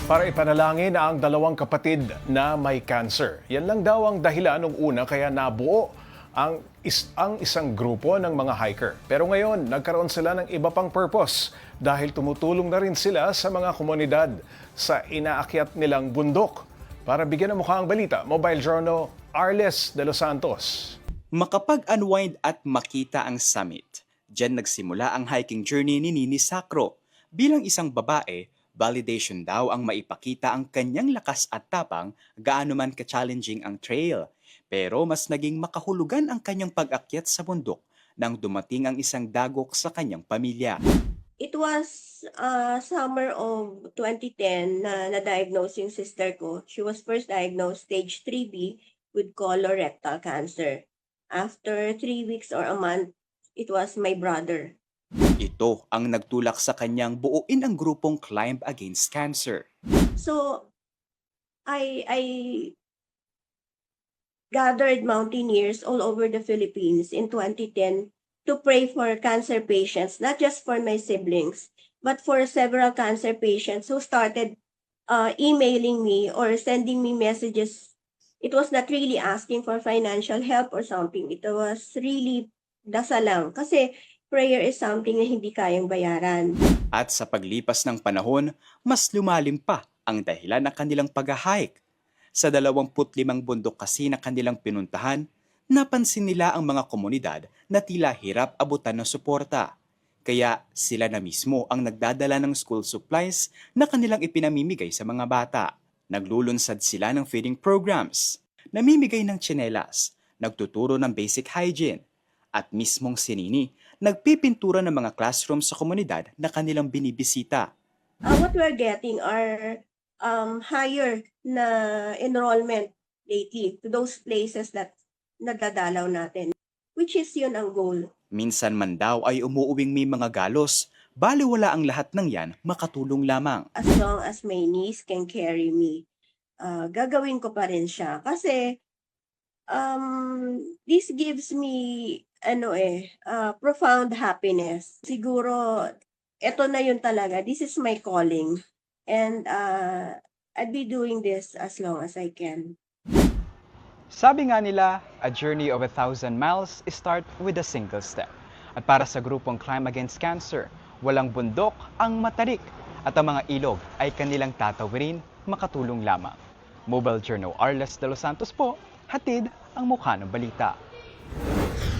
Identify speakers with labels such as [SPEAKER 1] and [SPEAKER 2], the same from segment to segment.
[SPEAKER 1] Para ipanalangin ang dalawang kapatid na may cancer. Yan lang daw ang dahilan nung una kaya nabuo ang isang grupo ng mga hiker. Pero ngayon, nagkaroon sila ng iba pang purpose dahil tumutulong na rin sila sa mga komunidad sa inaakyat nilang bundok. Para bigyan ng mukha ang balita, Mobile Journal, Arles de los Santos.
[SPEAKER 2] Makapag-unwind at makita ang summit. Diyan nagsimula ang hiking journey ni Nini Sacro. Bilang isang babae, validation daw ang maipakita ang kanyang lakas at tapang gaano man ka-challenging ang trail. Pero mas naging makahulugan ang kanyang pag-akyat sa bundok nang dumating ang isang dagok sa kanyang pamilya.
[SPEAKER 3] It was summer of 2010 na na-diagnose yung sister ko. She was first diagnosed stage 3B with colorectal cancer. After 3 weeks or a month, it was my brother.
[SPEAKER 2] Ito ang nagtulak sa kanyang buuin ang grupong Climb Against Cancer.
[SPEAKER 3] So, I gathered mountaineers all over the Philippines in 2010 to pray for cancer patients, not just for my siblings, but for several cancer patients who started emailing me or sending me messages. It was not really asking for financial help or something. It was really dasal lang. Kasi prayer is something na hindi kayang bayaran.
[SPEAKER 2] At sa paglipas ng panahon, mas lumalim pa ang dahilan ng kanilang pag-hike. Sa 25 bundok kasi na kanilang pinuntahan, napansin nila ang mga komunidad na tila hirap abutan ng suporta. Kaya sila na mismo ang nagdadala ng school supplies na kanilang ipinamimigay sa mga bata. Naglulunsad sila ng feeding programs, namimigay ng tsinelas, nagtuturo ng basic hygiene, at mismong si Nini nagpipintura ng mga classroom sa komunidad na kanilang binibisita.
[SPEAKER 3] What we're getting are higher na enrollment lately to those places that nadadalaw natin, which is yun ang goal.
[SPEAKER 2] Minsan man daw ay umuuwing may mga galos, baliwala ang lahat ng yan makatulong lamang.
[SPEAKER 3] As long as my niece can carry me, gagawin ko pa rin siya. Kasi this gives me profound happiness. Siguro, eto na yun talaga. This is my calling. And I'd be doing this as long as I can.
[SPEAKER 4] Sabi nga nila, a journey of 1,000 miles start with a single step. At para sa grupong Climb Against Cancer, walang bundok ang matarik at ang mga ilog ay kanilang tatawirin makatulong lamang. Mobile Journal Arles de los Santos po, hatid ang mukha ng balita.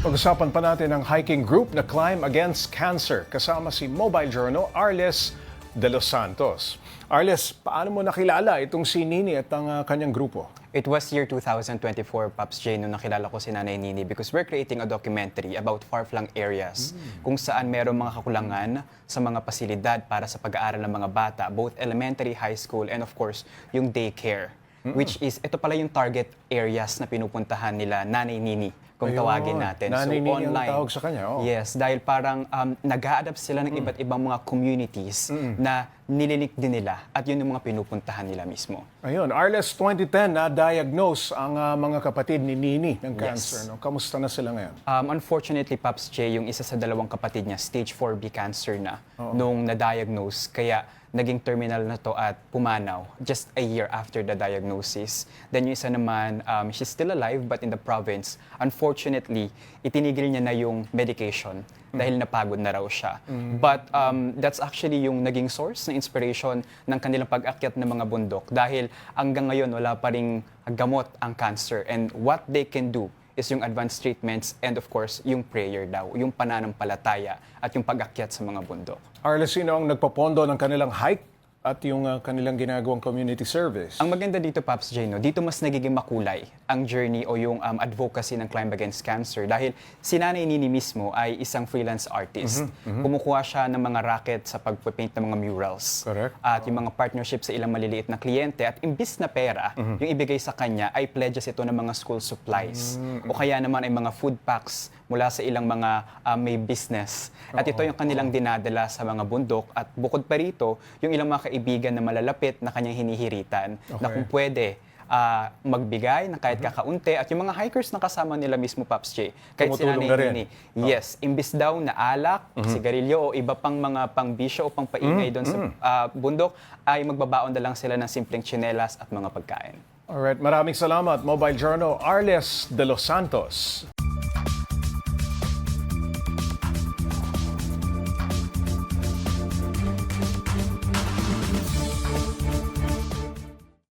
[SPEAKER 1] Pag-usapan pa natin ang hiking group na Climb Against Cancer kasama si Mobile Journal Arles de los Santos. Arles, paano mo nakilala itong si Nini at ang kanyang grupo?
[SPEAKER 4] It was year 2024, Pops J, nung nakilala ko si Nanay Nini because we're creating a documentary about far-flung areas kung saan meron mga kakulangan sa mga pasilidad para sa pag-aaral ng mga bata, both elementary, high school, and of course, yung daycare. Which is, ito pala yung target areas na pinupuntahan nila Nanay Nini, kung tawagin natin.
[SPEAKER 1] Nanay Nini ang
[SPEAKER 4] online.
[SPEAKER 1] tawag sa kanya. Oh.
[SPEAKER 4] Yes, dahil parang nag-a-adapt sila ng iba't ibang mga communities na nililik din nila at yun yung mga pinupuntahan nila mismo.
[SPEAKER 1] Ayun, Arles 2010 na-diagnose ang mga kapatid ni Nini ng cancer.
[SPEAKER 4] Yes.
[SPEAKER 1] No? Kamusta na sila ngayon?
[SPEAKER 4] Unfortunately, Pops J, yung isa sa dalawang kapatid niya, stage 4B cancer na nung na-diagnose. Kaya naging terminal na to at pumanaw just a year after the diagnosis. Then yung isa naman, she's still alive but in the province. Unfortunately, itinigil niya na yung medication dahil napagod na raw siya. But that's actually yung naging source ng inspiration ng kanilang pag-akyat ng mga bundok dahil hanggang ngayon wala pa ring gamot ang cancer and what they can do is yung advanced treatments and of course yung prayer daw, yung pananampalataya at yung pag-akyat sa mga bundok.
[SPEAKER 1] Arles, sino ang nagpapondo ng kanilang hike at yung kanilang ginagawang community service?
[SPEAKER 4] Ang maganda dito, Pops J, no, dito mas nagiging makulay ang journey o yung advocacy ng Climb Against Cancer dahil si Nanay Nini mismo ay isang freelance artist. Kumukuha siya ng mga racket sa pagpapaint ng mga murals.
[SPEAKER 1] Correct.
[SPEAKER 4] At yung mga partnership sa ilang maliliit na kliyente at imbis na pera, yung ibigay sa kanya ay pledges ito ng mga school supplies. O kaya naman ay mga food packs mula sa ilang mga may business. At ito yung kanilang dinadala sa mga bundok at bukod pa rito, yung ilang mga kaibigan na malalapit na kanyang hinihiritan na kung pwede magbigay ng kahit kakaunti. At yung mga hikers na kasama nila mismo, Pops J, kahit si
[SPEAKER 1] Tumutulong
[SPEAKER 4] Nanay
[SPEAKER 1] na rin.
[SPEAKER 4] Nini, yes, imbis daw na alak, sigarilyo o iba pang mga pangbisyo o pangpaingay doon sa bundok, ay magbabaon na lang sila ng simpleng tsinelas at mga pagkain.
[SPEAKER 1] Alright, maraming salamat, Mobile Journal Arles de los Santos.